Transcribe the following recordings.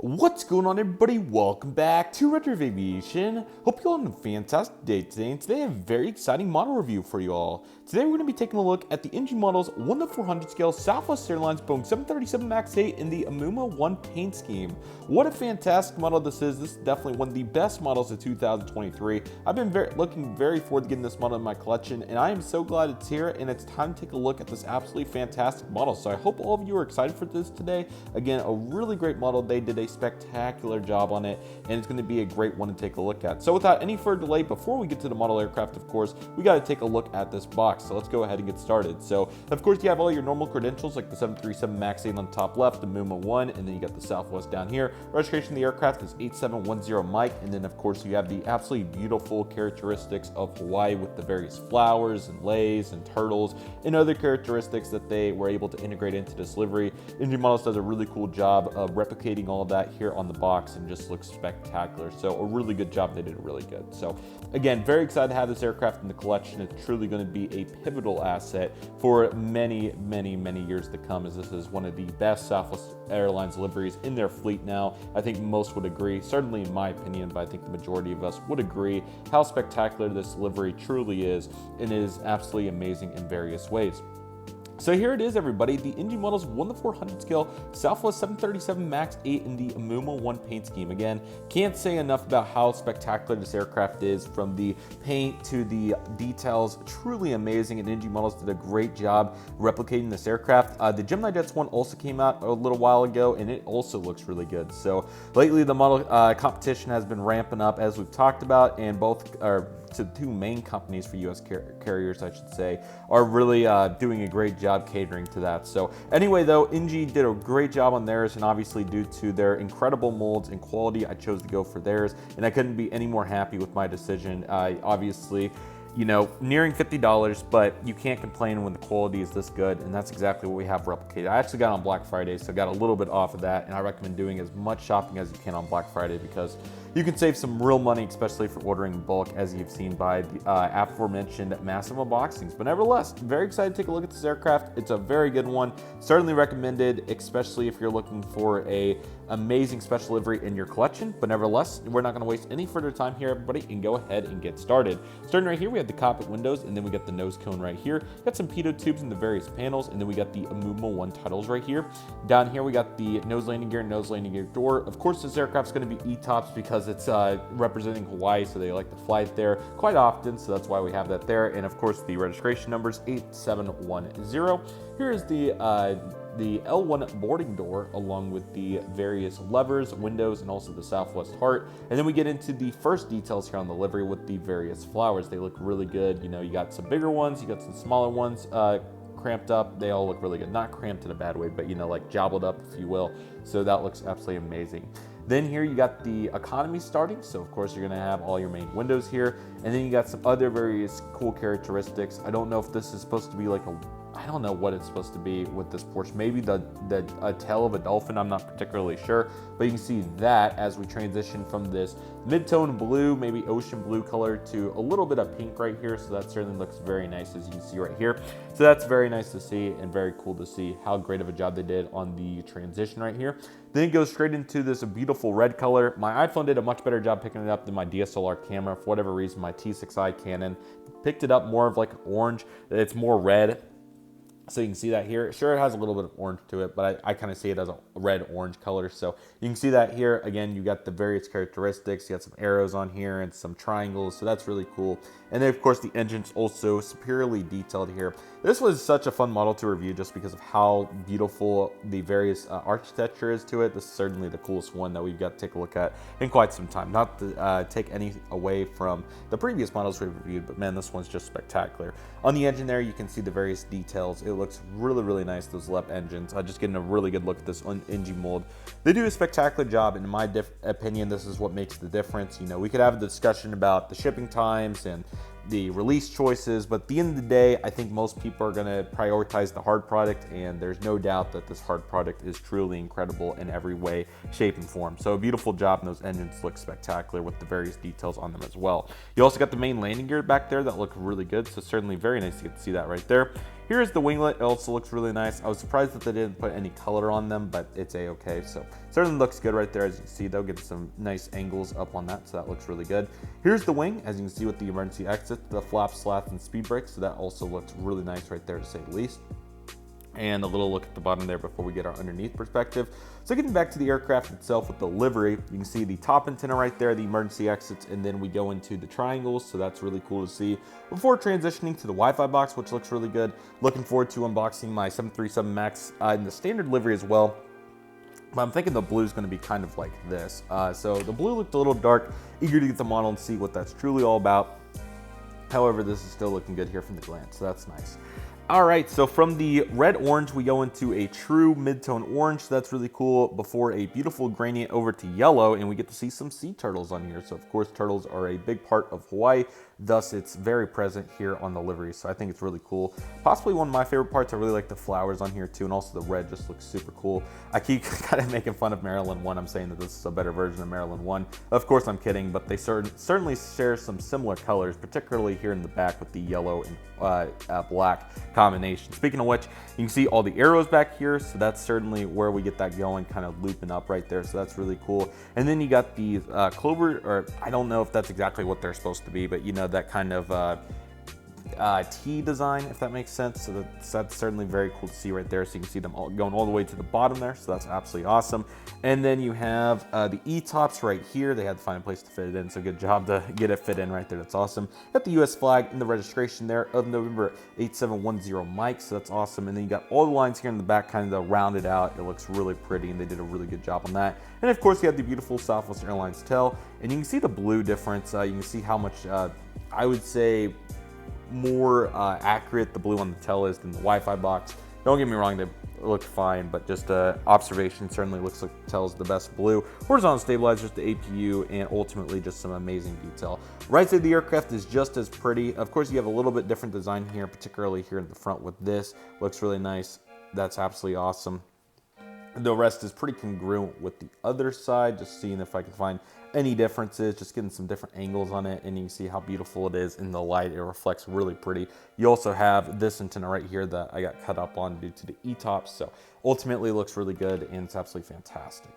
What's going on, everybody? Welcome back to Redriveraviation. Hope you're all having a fantastic day today, and today I have a very exciting model review for you all. Today we're going to be taking a look at the NG models 1/400 scale Southwest Airlines Boeing 737 MAX 8 in the Imua One paint scheme. What a fantastic model this is. This is definitely one of the best models of 2023. I've been looking very forward to getting this model in my collection, and I am so glad it's here, and it's time to take a look at this absolutely fantastic model. So I hope all of you are excited for this today. Again, a really great model. They did a spectacular job on it, and it's going to be a great one to take a look at. So without any further delay, before we get to the model aircraft, of course, we got to take a look at this box. So let's go ahead and get started. So of course you have all your normal credentials like the 737 MAX 8 on the top left, the Imua One, and then you got the Southwest down here. Registration of the aircraft is 8710 Mike, and then of course you have the absolutely beautiful characteristics of Hawaii with the various flowers and leis and turtles and other characteristics that they were able to integrate into this livery. NG Models does a really cool job of replicating all of that here on the box and just looks spectacular. So a really good job. They did it really good. So again, very excited to have this aircraft in the collection. It's truly going to be a pivotal asset for many years to come, as this is one of the best Southwest Airlines liveries in their fleet now. I think most would agree, certainly in my opinion, but I think the majority of us would agree how spectacular this livery truly is, and it is absolutely amazing in various ways. So here it is, everybody, the NG Models 1/400 scale Southwest 737 MAX 8 in the Imua One paint scheme. Again, can't say enough about how spectacular this aircraft is, from the paint to the details. Truly amazing, and NG Models did a great job replicating this aircraft. The Gemini Jets one also came out a little while ago, and it also looks really good. So lately the model competition has been ramping up, as we've talked about, and both are to two main companies for U.S. carriers, I should say, are really doing a great job catering to that. So anyway, though, NG did a great job on theirs, and obviously due to their incredible molds and quality, I chose to go for theirs, and I couldn't be any more happy with my decision. Obviously, you know, nearing $50, but you can't complain when the quality is this good, and that's exactly what we have replicated. I actually got on Black Friday, so I got a little bit off of that, and I recommend doing as much shopping as you can on Black Friday, because you can save some real money, especially for ordering in bulk, as you've seen by the aforementioned massive unboxings. But nevertheless, very excited to take a look at this aircraft. It's a very good one. Certainly recommended, especially if you're looking for a amazing special livery in your collection. But nevertheless, we're not going to waste any further time here, everybody, and go ahead and get started. Starting right here, we have the cockpit windows, and then we got the nose cone right here. Got some pitot tubes in the various panels, and then we got the Imua One titles right here. Down here, we got the nose landing gear door. Of course, this aircraft's going to be E-tops because it's representing Hawaii, so they like to fly it there quite often, so that's why we have that there. And of course, the registration numbers 8710. Here is the L1 boarding door, along with the various levers, windows, and also the Southwest heart. And then we get into the first details here on the livery with the various flowers. They look really good. You know, you got some bigger ones, you got some smaller ones, cramped up. They all look really good. Not cramped in a bad way, but you know, like jobbled up, if you will. So that looks absolutely amazing. Then here you got the economy starting, so of course you're going to have all your main windows here, and then you got some other various cool characteristics. I don't know if this is supposed to be like I don't know what it's supposed to be with this Porsche. Maybe the tail of a dolphin, I'm not particularly sure, but you can see that as we transition from this mid-tone blue, maybe ocean blue color, to a little bit of pink right here. So that certainly looks very nice, as you can see right here. So that's very nice to see, and very cool to see how great of a job they did on the transition right here. Then it goes straight into this beautiful red color. My iPhone did a much better job picking it up than my DSLR camera. For whatever reason, my T6i Canon picked it up more of like orange. It's more red. So you can see that here. Sure, it has a little bit of orange to it, but I kind of see it as a red-orange color. So you can see that here. Again, you got the various characteristics. You got some arrows on here and some triangles, so that's really cool. And then, of course, the engine's also superiorly detailed here. This was such a fun model to review just because of how beautiful the various architecture is to it. This is certainly the coolest one that we've got to take a look at in quite some time. Not to take any away from the previous models we've reviewed, but man, this one's just spectacular. On the engine there, you can see the various details. It looks really nice, those LEP engines. Just getting a really good look at this NG mold. They do a spectacular job, and in my opinion, this is what makes the difference. You know, we could have a discussion about the shipping times and the release choices, but at the end of the day, I think most people are going to prioritize the hard product, and there's no doubt that this hard product is truly incredible in every way, shape, and form. So a beautiful job, and those engines look spectacular with the various details on them as well. You also got the main landing gear back there that look really good, so certainly very nice to get to see that right there. here's the winglet. It also looks really nice. I was surprised that they didn't put any color on them, but it's a-okay. So certainly looks good right there. As you can see, they'll get some nice angles up on that, so that looks really good. Here's the wing, as you can see, with the emergency exit, the flaps, slats, and speed brakes. So that also looks really nice right there, to say the least. And a little look at the bottom there before we get our underneath perspective. So getting back to the aircraft itself with the livery, you can see the top antenna right there, the emergency exits, and then we go into the triangles, so that's really cool to see. Before transitioning to the Wi-Fi box, which looks really good. Looking forward to unboxing my 737 MAX in the standard livery as well. But I'm thinking the blue is going to be kind of like this. So the blue looked a little dark, eager to get the model and see what that's truly all about. However, this is still looking good here from the glance, so that's nice. All right, so from the red-orange, we go into a true mid-tone orange, so that's really cool, before a beautiful gradient over to yellow, and we get to see some sea turtles on here. So of course, turtles are a big part of Hawaii, thus it's very present here on the livery, so I think it's really cool. Possibly one of my favorite parts. I really like the flowers on here too, and also the red just looks super cool. I keep kind of making fun of Maryland One. I'm saying that this is a better version of Maryland One. Of course, I'm kidding, but they certainly share some similar colors, particularly here in the back with the yellow and black combination. Speaking of which, you can see all the arrows back here, so that's certainly where we get that going, kind of looping up right there, so that's really cool. And then you got these clover, or I don't know if that's exactly what they're supposed to be, but you know, that kind of T design, if that makes sense. So that's certainly very cool to see right there. So you can see them all going all the way to the bottom there, so that's absolutely awesome. And then you have the E-tops right here. They had to find a place to fit it in, so good job to get it fit in right there. That's awesome. Got the US flag in the registration there of November 8710 Mike, so that's awesome. And then you got all the lines here in the back kind of rounded out. It looks really pretty, and they did a really good job on that. And of course, you have the beautiful Southwest Airlines tail, and you can see the blue difference. You can see how much, I would say, more accurate the blue on the tail is than the Wi-Fi box. Don't get me wrong, they look fine, but just observation certainly looks like the tail is the best blue. Horizontal stabilizers, the APU, and ultimately just some amazing detail. Right side of the aircraft is just as pretty. Of course, you have a little bit different design here, particularly here in the front with this. Looks really nice. That's absolutely awesome. The rest is pretty congruent with the other side, just seeing if I can find any differences, just getting some different angles on it, and you can see how beautiful it is in the light. It reflects really pretty. You also have this antenna right here that I got cut up on due to the E-tops, so ultimately it looks really good, and it's absolutely fantastic.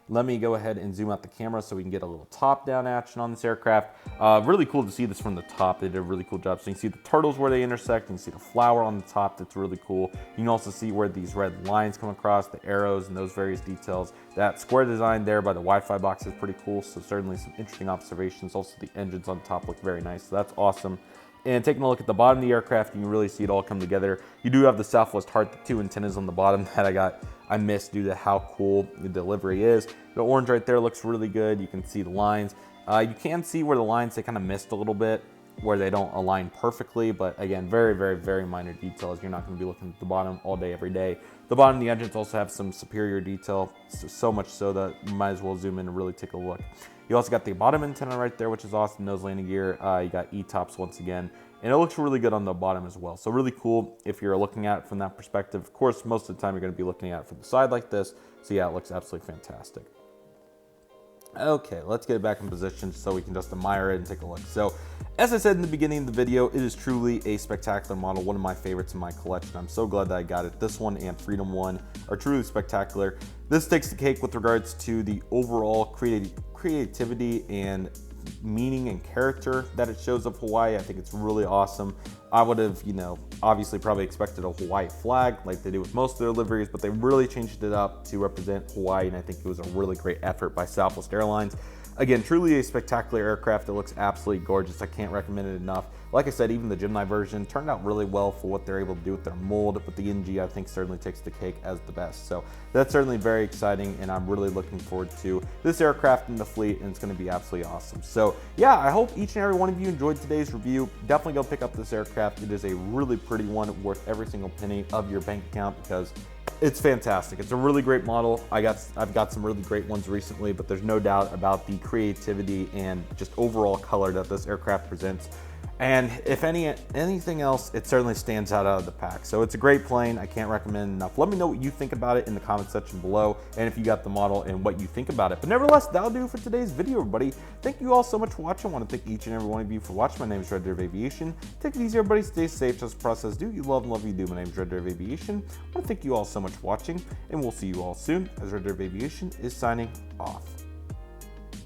Let me go ahead and zoom out the camera so we can get a little top-down action on this aircraft. Really cool to see this from the top. They did a really cool job. So you can see the turtles where they intersect. You can see the flower on the top. That's really cool. You can also see where these red lines come across, the arrows, and those various details. That square design there by the Wi-Fi box is pretty cool. So certainly some interesting observations. Also, the engines on top look very nice. So that's awesome. And taking a look at the bottom of the aircraft, you can really see it all come together. You do have the Southwest Heart, the two antennas on the bottom that I missed due to how cool the delivery is. The orange right there looks really good. You can see the lines. You can see where the lines, they kind of missed a little bit, where they don't align perfectly, but again, very, very, very minor details. You're not going to be looking at the bottom all day, every day. The bottom of the engines also have some superior detail, so much so that you might as well zoom in and really take a look. You also got the bottom antenna right there, which is awesome. Nose landing gear. You got E-tops once again, and it looks really good on the bottom as well. So really cool if you're looking at it from that perspective. Of course, most of the time you're going to be looking at it from the side like this. So yeah, it looks absolutely fantastic. Okay, let's get it back in position so we can just admire it and take a look. So, as I said in the beginning of the video, it is truly a spectacular model, one of my favorites in my collection. I'm so glad that I got it. This one and Freedom One are truly spectacular. This takes the cake with regards to the overall creativity and meaning and character that it shows of Hawaii. I think it's really awesome. I would have, obviously probably expected a Hawaii flag like they do with most of their liveries, but they really changed it up to represent Hawaii, and I think it was a really great effort by Southwest Airlines. Again, truly a spectacular aircraft. It looks absolutely gorgeous. I can't recommend it enough. Like I said, even the Gemini version turned out really well for what they're able to do with their mold, but the NG, I think, certainly takes the cake as the best. So that's certainly very exciting, and I'm really looking forward to this aircraft in the fleet, and it's going to be absolutely awesome. So yeah, I hope each and every one of you enjoyed today's review. Definitely go pick up this aircraft. It is a really pretty one, worth every single penny of your bank account, because it's fantastic. It's a really great model. I've got some really great ones recently, but there's no doubt about the creativity and just overall color that this aircraft presents. And if anything else, it certainly stands out of the pack. So it's a great plane. I can't recommend enough. Let me know what you think about it in the comment section below, and if you got the model and what you think about it. But nevertheless, that'll do for today's video, everybody. Thank you all so much for watching. I want to thank each and every one of you for watching. My name is Redriveraviation. Take it easy, everybody. Stay safe. Just process. Do you love and love you do. My name is Redriveraviation. I want to thank you all so much for watching, and we'll see you all soon as Redriveraviation is signing off.